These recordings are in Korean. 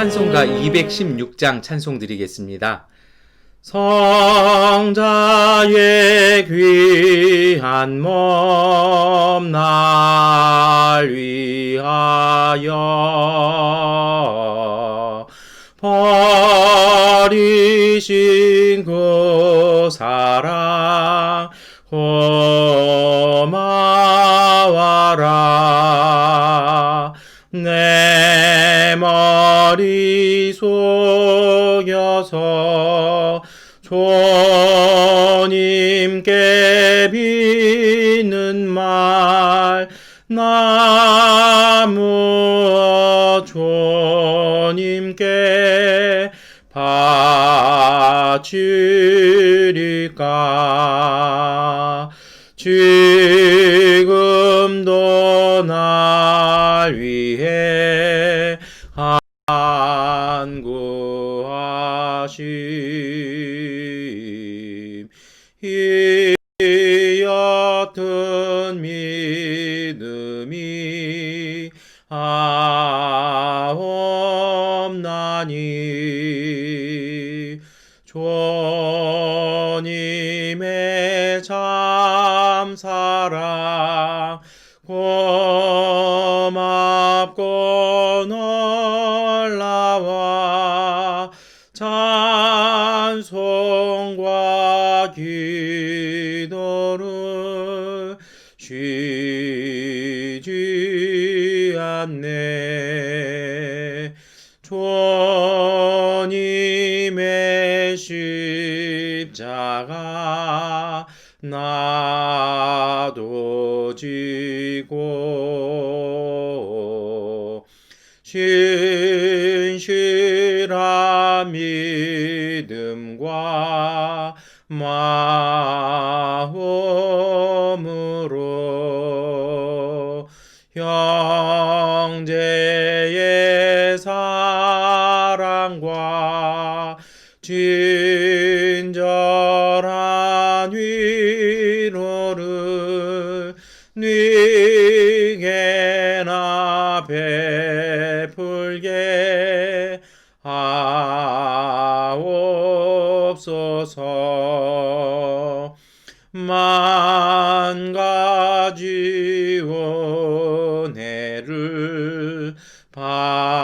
찬송가 216장 찬송 드리겠습니다. 성자의 귀한 몸 날 위하여 버리신 그 사랑 고마워라. 내 머리 속여서 주님께 비는 말 나무 주님께 바치리까. 지금도 날 위해 간구하심. 이 옅은 믿음이 없나니 주님의 참 사랑 고맙고 놀라워 찬송과 기도를 쉬지 않네. 주님의 십자가 나도 지고 신실한 믿음과 마음으로 형제의 사랑과 친절한 위로를 네게나 베풀게 하옵소서. 만 가지 은혜를 받았으니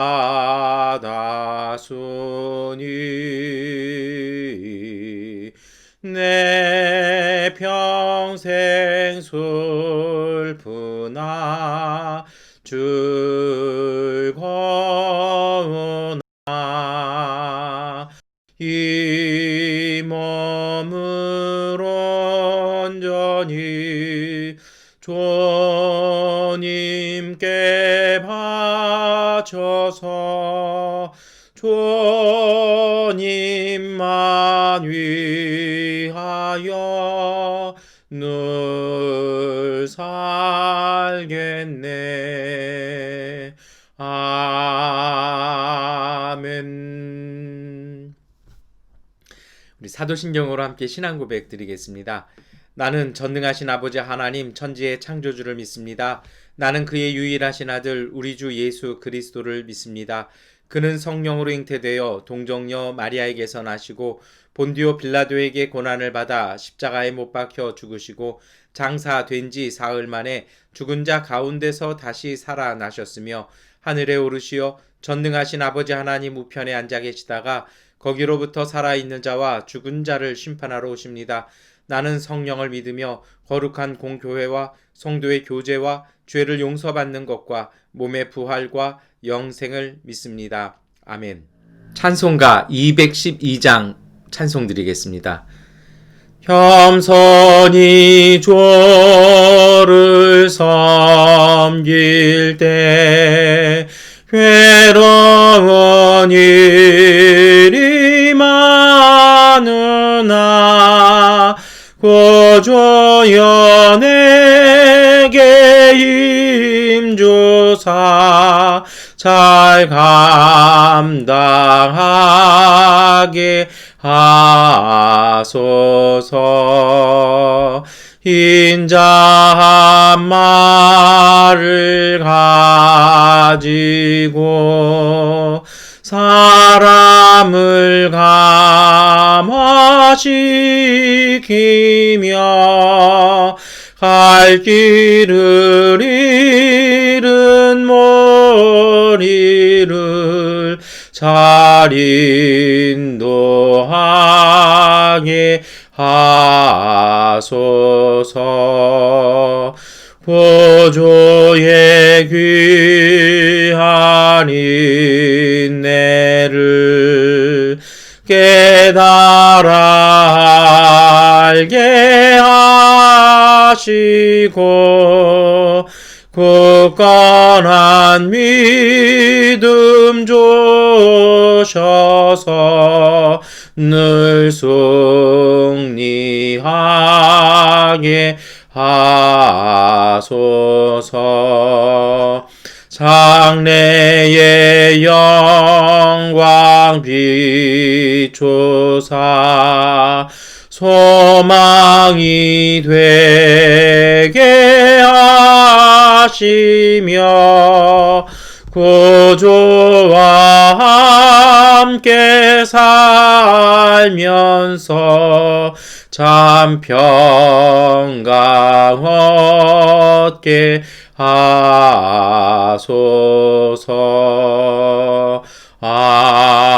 내 평생 슬프나 즐거우나 이 몸을 온전히 주님께 바쳐서 주님만 위하여 늘 살겠네. 아멘. 우리 사도신경으로 함께 신앙 고백 드리겠습니다. 나는 전능하신 아버지 하나님 천지의 창조주를 믿습니다. 나는 그의 유일하신 아들 우리 주 예수 그리스도를 믿습니다. 그는 성령으로 잉태되어 동정녀 마리아에게서 나시고 본디오 빌라도에게 고난을 받아 십자가에 못 박혀 죽으시고 장사된 지 사흘 만에 죽은 자 가운데서 다시 살아나셨으며 하늘에 오르시어 전능하신 아버지 하나님 우편에 앉아 계시다가 거기로부터 살아있는 자와 죽은 자를 심판하러 오십니다. 나는 성령을 믿으며 거룩한 공교회와 성도의 교제와 죄를 용서받는 것과 몸의 부활과 영생을 믿습니다. 아멘. 찬송가 212장 찬송 드리겠습니다. 겸손히 주를 섬길 때 괴로운 일이 많으나 구주여 내게 힘주사 잘 감당하게 하소서. 인자한 말을 가지고 사람을 감화시키며 갈 길을 잃은 머리를 잘 인도하게 하소서. 보조의 귀한 인내를 깨달아 알게 하시고 굳건한 믿음 주셔서 늘 승리하게 하소서. 장래의 영광 비추사 소망이 되게 하시며 구주와 함께 살면서 참 평강 얻게 하소서. 아멘.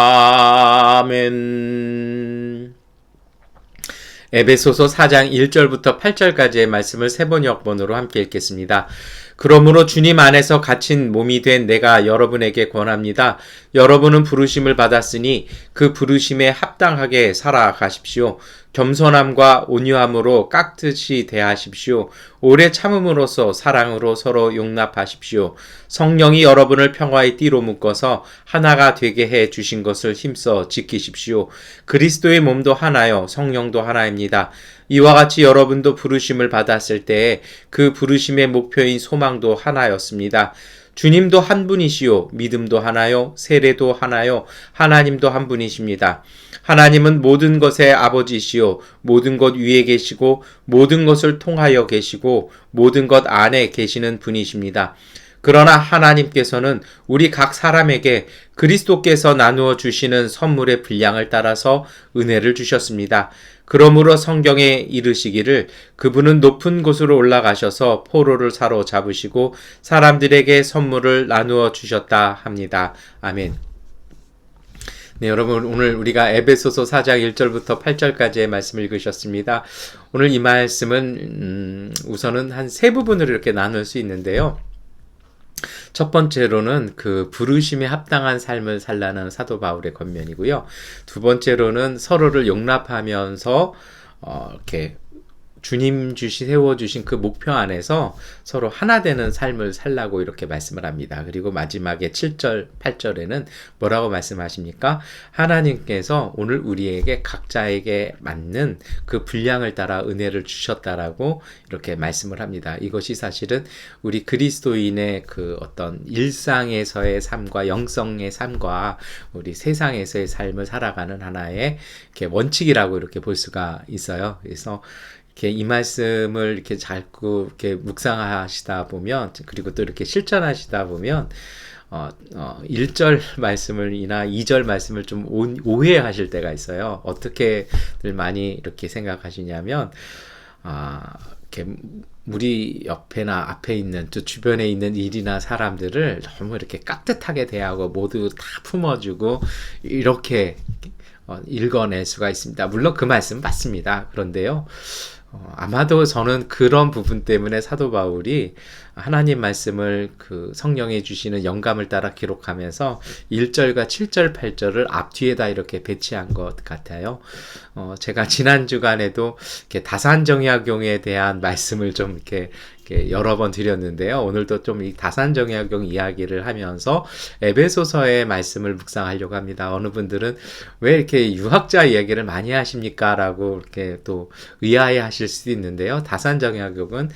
에베소서 4장 1절부터 8절까지의 말씀을 세번역본으로 함께 읽겠습니다. 그러므로 주님 안에서 갇힌 몸이 된 내가 여러분에게 권합니다. 여러분은 부르심을 받았으니 그 부르심에 합당하게 살아가십시오. 겸손함과 온유함으로 깍듯이 대하십시오. 오래 참음으로써 사랑으로 서로 용납하십시오. 성령이 여러분을 평화의 띠로 묶어서 하나가 되게 해 주신 것을 힘써 지키십시오. 그리스도의 몸도 하나요, 성령도 하나입니다. 이와 같이 여러분도 부르심을 받았을 때에 그 부르심의 목표인 소망도 하나였습니다. 주님도 한 분이시요, 믿음도 하나요, 세례도 하나요, 하나님도 한 분이십니다. 하나님은 모든 것의 아버지시요, 모든 것 위에 계시고 모든 것을 통하여 계시고 모든 것 안에 계시는 분이십니다. 그러나 하나님께서는 우리 각 사람에게 그리스도께서 나누어 주시는 선물의 분량을 따라서 은혜를 주셨습니다. 그러므로 성경에 이르시기를 그분은 높은 곳으로 올라가셔서 포로를 사로잡으시고 사람들에게 선물을 나누어 주셨다 합니다. 아멘. 네, 여러분, 오늘 우리가 에베소서 4장 1절부터 8절까지의 말씀을 읽으셨습니다. 오늘 이 말씀은 우선은 한 세 부분으로 이렇게 나눌 수 있는데요. 첫 번째로는 그 부르심에 합당한 삶을 살라는 사도 바울의 권면이고요. 두 번째로는 서로를 용납하면서 이렇게 주님 세워주신 그 목표 안에서 서로 하나 되는 삶을 살라고 이렇게 말씀을 합니다. 그리고 마지막에 7절, 8절에는 뭐라고 말씀하십니까? 하나님께서 오늘 우리에게 각자에게 맞는 그 분량을 따라 은혜를 주셨다라고 이렇게 말씀을 합니다. 이것이 사실은 우리 그리스도인의 그 어떤 일상에서의 삶과 영성의 삶과 우리 세상에서의 삶을 살아가는 하나의 이렇게 원칙이라고 이렇게 볼 수가 있어요. 그래서 이렇게 이 말씀을 이렇게 자꾸 이렇게 묵상하시다 보면, 그리고 또 이렇게 실천하시다 보면 1절 말씀을이나 2절 말씀을 좀 오해하실 때가 있어요. 어떻게들 많이 이렇게 생각하시냐면 이렇게 우리 옆에나 앞에 있는 또 주변에 있는 일이나 사람들을 너무 이렇게 깍듯하게 대하고 모두 다 품어주고 이렇게 읽어낼 수가 있습니다. 물론 그 말씀 맞습니다. 그런데요, 아마도 저는 그런 부분 때문에 사도 바울이 하나님 말씀을 그 성령이 주시는 영감을 따라 기록하면서 1절과 7절, 8절을 앞뒤에다 이렇게 배치한 것 같아요. 제가 지난 주간에도 이렇게 다산정약용에 대한 말씀을 좀 이렇게 여러 번 드렸는데요. 오늘도 좀 이 다산정약용 이야기를 하면서 에베소서의 말씀을 묵상하려고 합니다. 어느 분들은 왜 이렇게 유학자 이야기를 많이 하십니까? 라고 이렇게 또 의아해 하실 수도 있는데요. 다산정약용은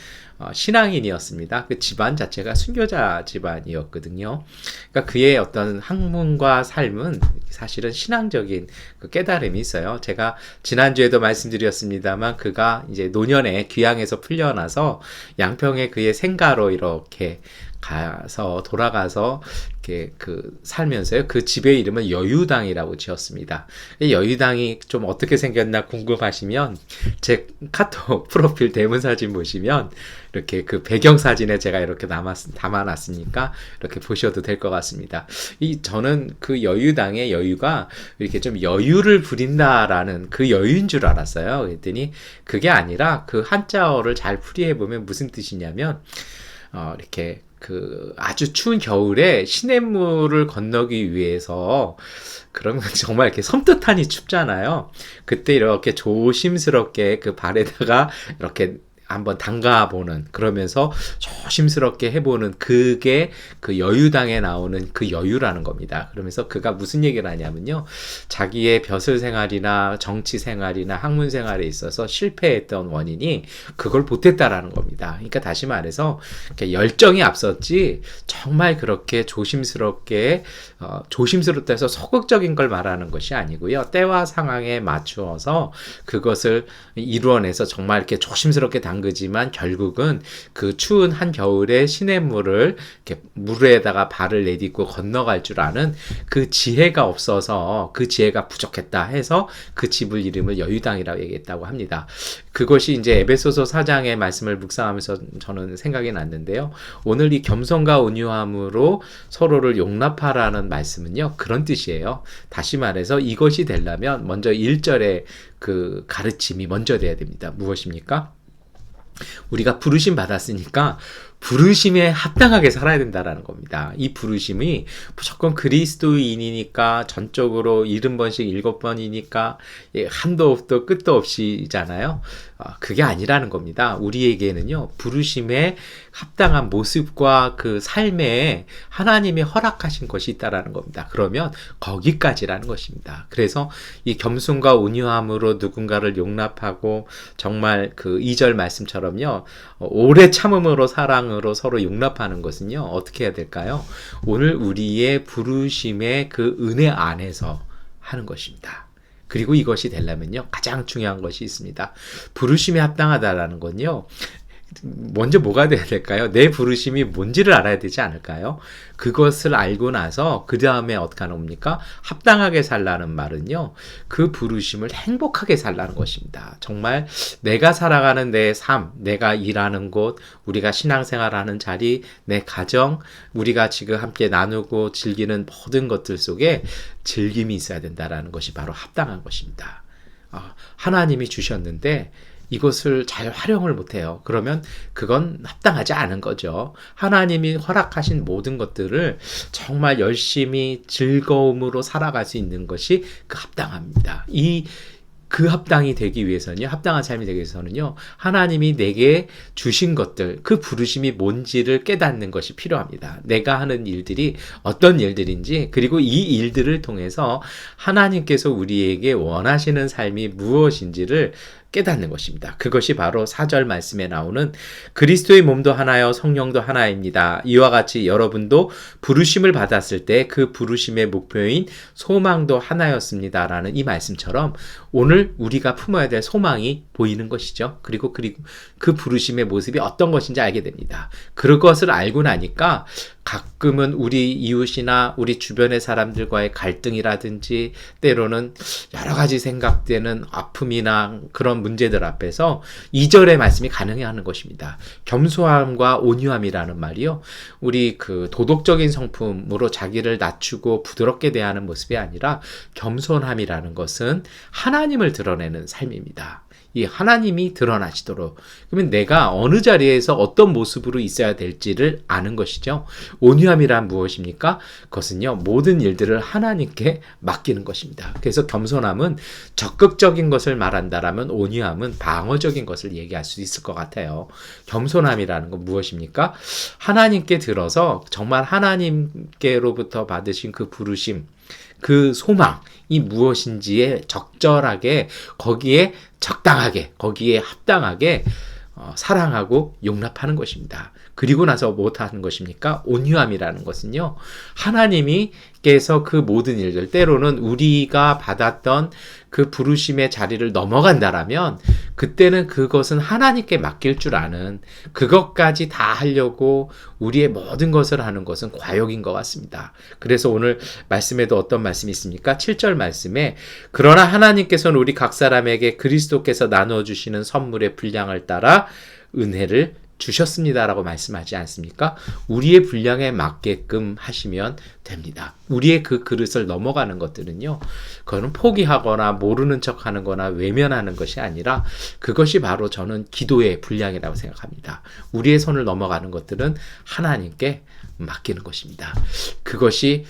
신앙인이었습니다. 그 집안 자체가 순교자 집안이었거든요. 그러니까 그의 어떤 학문과 삶은 사실은 신앙적인 그 깨달음이 있어요. 제가 지난주에도 말씀드렸습니다만 그가 이제 노년에 귀양에서 풀려나서 양평에 그의 생가로 이렇게 가서 돌아가서 이렇게 살면서요. 그 집의 이름은 여유당이라고 지었습니다. 이 여유당이 좀 어떻게 생겼나 궁금하시면 제 카톡 프로필 대문 사진 보시면 이렇게 그 배경 사진에 제가 이렇게 담아놨으니까 이렇게 보셔도 될 것 같습니다. 저는 그 여유당의 여유가 이렇게 좀 여유를 부린다라는 그 여유인 줄 알았어요. 그랬더니 그게 아니라 그 한자어를 잘 풀이해 보면 무슨 뜻이냐면 이렇게 아주 추운 겨울에 시냇물을 건너기 위해서 그러면 정말 이렇게 섬뜩하니 춥잖아요. 그때 이렇게 조심스럽게 그 발에다가 이렇게 한번 담가보는, 그러면서 조심스럽게 해보는, 그게 그 여유당에 나오는 그 여유라는 겁니다. 그러면서 그가 무슨 얘기를 하냐면요, 자기의 벼슬 생활이나 정치 생활이나 학문 생활에 있어서 실패했던 원인이 그걸 못했다라는 겁니다. 그러니까 다시 말해서 열정이 앞섰지 정말 그렇게 조심스럽게 조심스럽다 해서 소극적인 걸 말하는 것이 아니고요, 때와 상황에 맞추어서 그것을 이루어내서 정말 이렇게 조심스럽게 그지만 결국은 그 추운 한겨울에 시냇물을 이렇게 물에다가 발을 내딛고 건너갈 줄 아는 그 지혜가 없어서, 그 지혜가 부족했다 해서 그 집을 이름을 여유당이라고 얘기했다고 합니다. 그것이 이제 에베소서 4장의 말씀을 묵상하면서 저는 생각이 났는데요. 오늘 이 겸손과 온유함으로 서로를 용납하라는 말씀은요, 그런 뜻이에요. 다시 말해서 이것이 되려면 먼저 1절의 그 가르침이 먼저 돼야 됩니다. 무엇입니까? 우리가 부르심 받았으니까 부르심에 합당하게 살아야 된다라는 겁니다. 이 부르심이 무조건 그리스도인이니까 전적으로 70번씩 7번이니까 한도 없도 끝도 없이잖아요. 그게 아니라는 겁니다. 우리에게는요, 부르심에 합당한 모습과 그 삶에 하나님이 허락하신 것이 있다라는 겁니다. 그러면 거기까지라는 것입니다. 그래서 이 겸손과 온유함으로 누군가를 용납하고, 정말 그 2절 말씀처럼요, 오래 참음으로 사랑으로 서로 용납하는 것은요, 어떻게 해야 될까요? 오늘 우리의 부르심의 그 은혜 안에서 하는 것입니다. 그리고 이것이 되려면요, 가장 중요한 것이 있습니다. 부르심에 합당하다라는 건요, 먼저 뭐가 돼야 될까요? 내 부르심이 뭔지를 알아야 되지 않을까요? 그것을 알고 나서 그 다음에 어떻게 하는 겁니까? 합당하게 살라는 말은요, 그 부르심을 행복하게 살라는 것입니다. 정말 내가 살아가는 내 삶, 내가 일하는 곳, 우리가 신앙생활하는 자리, 내 가정, 우리가 지금 함께 나누고 즐기는 모든 것들 속에 즐김이 있어야 된다는 것이 바로 합당한 것입니다. 하나님이 주셨는데 이것을 잘 활용을 못해요. 그러면 그건 합당하지 않은 거죠. 하나님이 허락하신 모든 것들을 정말 열심히 즐거움으로 살아갈 수 있는 것이 그 합당합니다. 그 합당이 되기 위해서는요, 합당한 삶이 되기 위해서는요, 하나님이 내게 주신 것들, 그 부르심이 뭔지를 깨닫는 것이 필요합니다. 내가 하는 일들이 어떤 일들인지, 그리고 이 일들을 통해서 하나님께서 우리에게 원하시는 삶이 무엇인지를 깨닫는 것입니다. 그것이 바로 4절 말씀에 나오는 그리스도의 몸도 하나요 성령도 하나입니다. 이와 같이 여러분도 부르심을 받았을 때 그 부르심의 목표인 소망도 하나였습니다. 라는 이 말씀처럼 오늘 우리가 품어야 될 소망이 보이는 것이죠. 그리고 그 부르심의 모습이 어떤 것인지 알게 됩니다. 그것을 알고 나니까 가끔은 우리 이웃이나 우리 주변의 사람들과의 갈등이라든지 때로는 여러 가지 생각되는 아픔이나 그런 문제들 앞에서 2절의 말씀이 가능하는 것입니다. 겸손함과 온유함이라는 말이요, 우리 그 도덕적인 성품으로 자기를 낮추고 부드럽게 대하는 모습이 아니라, 겸손함이라는 것은 하나님을 드러내는 삶입니다. 이 하나님이 드러나시도록, 그러면 내가 어느 자리에서 어떤 모습으로 있어야 될지를 아는 것이죠. 온유함이란 무엇입니까? 그것은요, 모든 일들을 하나님께 맡기는 것입니다. 그래서 겸손함은 적극적인 것을 말한다라면, 온유함은 방어적인 것을 얘기할 수 있을 것 같아요. 겸손함이라는 건 무엇입니까? 하나님께 들어서 정말 하나님께로부터 받으신 그 부르심, 그 소망이 무엇인지에 적절하게, 거기에 적당하게, 거기에 합당하게 사랑하고 용납하는 것입니다. 그리고 나서 못하는 것입니까? 온유함이라는 것은요, 하나님께서 그 모든 일들, 때로는 우리가 받았던 그 부르심의 자리를 넘어간다라면 그때는 그것은 하나님께 맡길 줄 아는, 그것까지 다 하려고 우리의 모든 것을 하는 것은 과욕인 것 같습니다. 그래서 오늘 말씀에도 어떤 말씀이 있습니까? 7절 말씀에 그러나 하나님께서는 우리 각 사람에게 그리스도께서 나누어 주시는 선물의 분량을 따라 은혜를 주셨습니다라고 말씀하지 않습니까? 우리의 분량에 맞게끔 하시면 됩니다. 우리의 그 그릇을 넘어가는 것들은요, 그거는 포기하거나 모르는 척하는 거나 외면하는 것이 아니라 그것이 바로 저는 기도의 분량이라고 생각합니다. 우리의 손을 넘어가는 것들은 하나님께 맡기는 것입니다. 그것이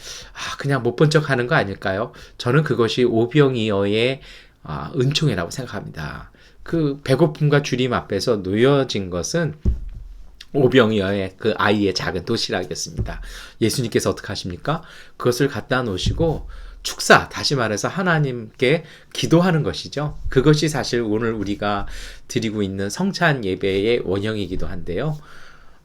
그냥 못 본 척하는 거 아닐까요? 저는 그것이 오병이어의 은총이라고 생각합니다. 그 배고픔과 주림 앞에서 놓여진 것은 오병이어의 그 아이의 작은 도시락이었습니다. 예수님께서 어떻게 하십니까? 그것을 갖다 놓으시고 축사, 다시 말해서 하나님께 기도하는 것이죠. 그것이 사실 오늘 우리가 드리고 있는 성찬 예배의 원형이기도 한데요.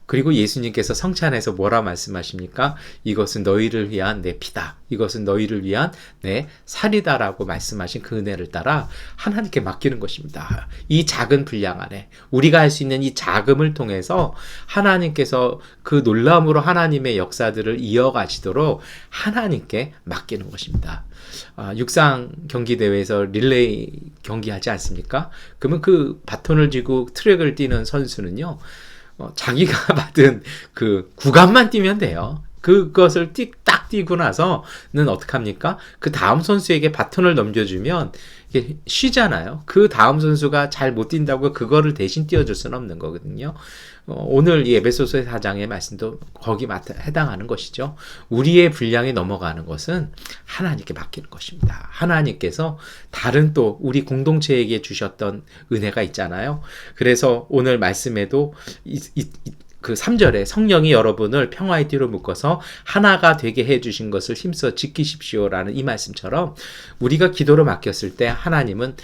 그리고 예수님께서 성찬에서 뭐라 말씀하십니까? 이것은 너희를 위한 내 피다. 이것은 너희를 위한 내 살이다라고 말씀하신 그 은혜를 따라 하나님께 맡기는 것입니다. 이 작은 분량 안에 우리가 할 수 있는 이 자금을 통해서 하나님께서 그 놀라움으로 하나님의 역사들을 이어가시도록 하나님께 맡기는 것입니다. 육상 경기 대회에서 릴레이 경기하지 않습니까? 그러면 그 바톤을 쥐고 트랙을 뛰는 선수는요, 자기가 받은 그 구간만 뛰면 돼요. 그것을 딱 뛰고 나서는 어떡합니까? 그 다음 선수에게 바톤을 넘겨주면 이게 쉬잖아요. 그 다음 선수가 잘 못 뛴다고 그거를 대신 띄워줄 수는 없는 거거든요. 오늘 이 에베소서의 4장의 말씀도 거기 해당하는 것이죠. 우리의 분량에 넘어가는 것은 하나님께 맡기는 것입니다. 하나님께서 다른 또 우리 공동체에게 주셨던 은혜가 있잖아요. 그래서 오늘 말씀에도 그 3절에 성령이 여러분을 평화의 띠로 묶어서 하나가 되게 해주신 것을 힘써 지키십시오라는 이 말씀처럼 우리가 기도를 맡겼을 때 하나님은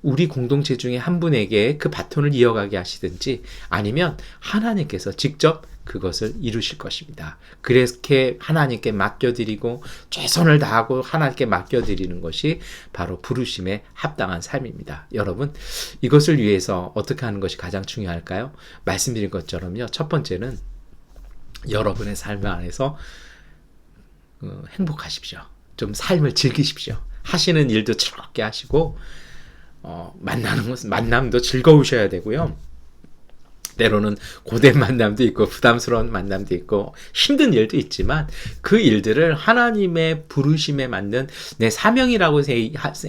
우리 공동체 중에 한 분에게 그 바톤을 이어가게 하시든지 아니면 하나님께서 직접 그것을 이루실 것입니다. 그렇게 하나님께 맡겨드리고 최선을 다하고 하나님께 맡겨드리는 것이 바로 부르심에 합당한 삶입니다. 여러분, 이것을 위해서 어떻게 하는 것이 가장 중요할까요? 말씀드린 것처럼요. 첫 번째는 여러분의 삶 안에서 행복하십시오. 좀 삶을 즐기십시오. 하시는 일도 즐겁게 하시고 만남도 즐거우셔야 되고요. 때로는 고된 만남도 있고 부담스러운 만남도 있고 힘든 일도 있지만 그 일들을 하나님의 부르심에 맞는 내 사명이라고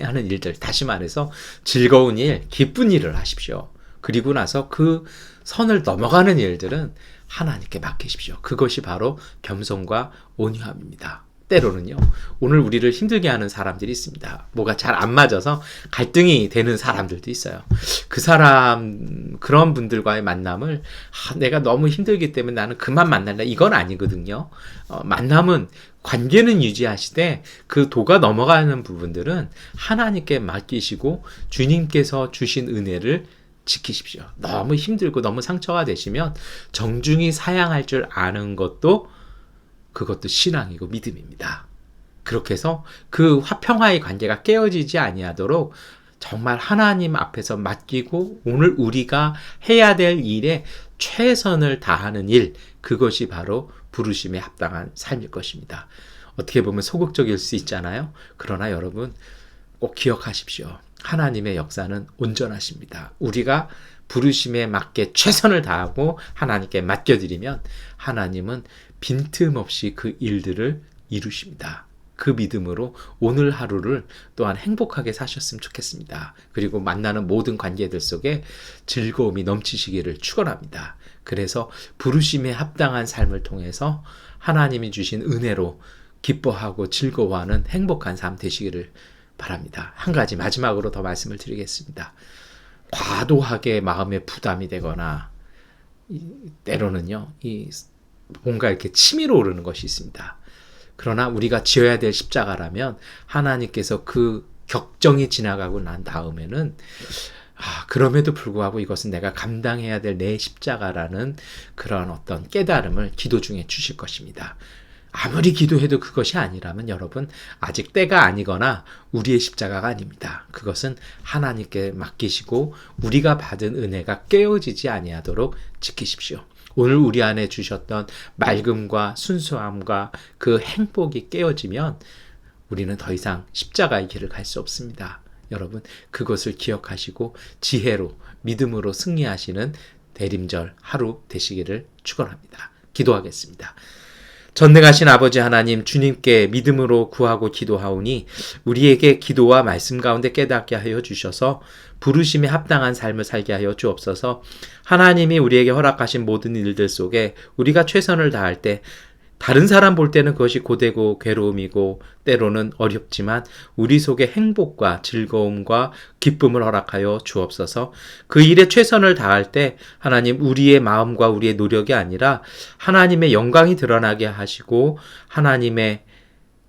하는 일들, 다시 말해서 즐거운 일, 기쁜 일을 하십시오. 그리고 나서 그 선을 넘어가는 일들은 하나님께 맡기십시오. 그것이 바로 겸손과 온유함입니다. 때로는요, 오늘 우리를 힘들게 하는 사람들이 있습니다. 뭐가 잘 안 맞아서 갈등이 되는 사람들도 있어요. 그런 분들과의 만남을 내가 너무 힘들기 때문에 나는 그만 만날래, 이건 아니거든요. 만남은, 관계는 유지하시되 그 도가 넘어가는 부분들은 하나님께 맡기시고 주님께서 주신 은혜를 지키십시오. 너무 힘들고 너무 상처가 되시면 정중히 사양할 줄 아는 것도 그것도 신앙이고 믿음입니다. 그렇게 해서 그 평화의 관계가 깨어지지 아니하도록 정말 하나님 앞에서 맡기고 오늘 우리가 해야 될 일에 최선을 다하는 일, 그것이 바로 부르심에 합당한 삶일 것입니다. 어떻게 보면 소극적일 수 있잖아요. 그러나 여러분 꼭 기억하십시오. 하나님의 역사는 온전하십니다. 우리가 부르심에 맞게 최선을 다하고 하나님께 맡겨드리면 하나님은 빈틈없이 그 일들을 이루십니다. 그 믿음으로 오늘 하루를 또한 행복하게 사셨으면 좋겠습니다. 그리고 만나는 모든 관계들 속에 즐거움이 넘치시기를 축원합니다. 그래서 부르심에 합당한 삶을 통해서 하나님이 주신 은혜로 기뻐하고 즐거워하는 행복한 삶 되시기를 바랍니다. 한 가지 마지막으로 더 말씀을 드리겠습니다. 과도하게 마음에 부담이 되거나 때로는요, 뭔가 이렇게 치밀어 오르는 것이 있습니다. 그러나 우리가 지어야 될 십자가라면 하나님께서 그 격정이 지나가고 난 다음에는 그럼에도 불구하고 이것은 내가 감당해야 될 내 십자가라는 그런 어떤 깨달음을 기도 중에 주실 것입니다. 아무리 기도해도 그것이 아니라면 여러분 아직 때가 아니거나 우리의 십자가가 아닙니다. 그것은 하나님께 맡기시고 우리가 받은 은혜가 깨어지지 아니하도록 지키십시오. 오늘 우리 안에 주셨던 맑음과 순수함과 그 행복이 깨어지면 우리는 더 이상 십자가의 길을 갈 수 없습니다. 여러분 그것을 기억하시고 지혜로 믿음으로 승리하시는 대림절 하루 되시기를 축원합니다. 기도하겠습니다. 전능하신 아버지 하나님, 주님께 믿음으로 구하고 기도하오니 우리에게 기도와 말씀 가운데 깨닫게 하여 주셔서 부르심에 합당한 삶을 살게 하여 주옵소서. 하나님이 우리에게 허락하신 모든 일들 속에 우리가 최선을 다할 때 다른 사람 볼 때는 그것이 고되고 괴로움이고 때로는 어렵지만 우리 속에 행복과 즐거움과 기쁨을 허락하여 주옵소서. 그 일에 최선을 다할 때 하나님 우리의 마음과 우리의 노력이 아니라 하나님의 영광이 드러나게 하시고 하나님의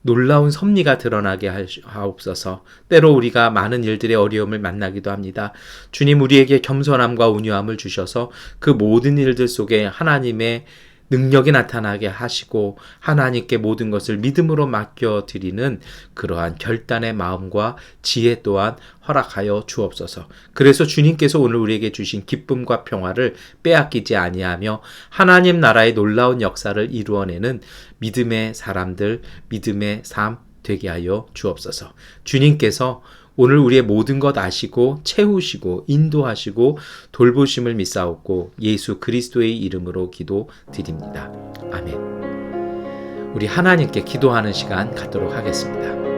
놀라운 섭리가 드러나게 하옵소서. 때로 우리가 많은 일들의 어려움을 만나기도 합니다. 주님 우리에게 겸손함과 온유함을 주셔서 그 모든 일들 속에 하나님의 능력이 나타나게 하시고 하나님께 모든 것을 믿음으로 맡겨드리는 그러한 결단의 마음과 지혜 또한 허락하여 주옵소서. 그래서 주님께서 오늘 우리에게 주신 기쁨과 평화를 빼앗기지 아니하며 하나님 나라의 놀라운 역사를 이루어내는 믿음의 사람들, 믿음의 삶 되게 하여 주옵소서. 주님께서 오늘 우리의 모든 것 아시고 채우시고 인도하시고 돌보심을 믿사옵고 예수 그리스도의 이름으로 기도드립니다. 아멘. 우리 하나님께 기도하는 시간 갖도록 하겠습니다.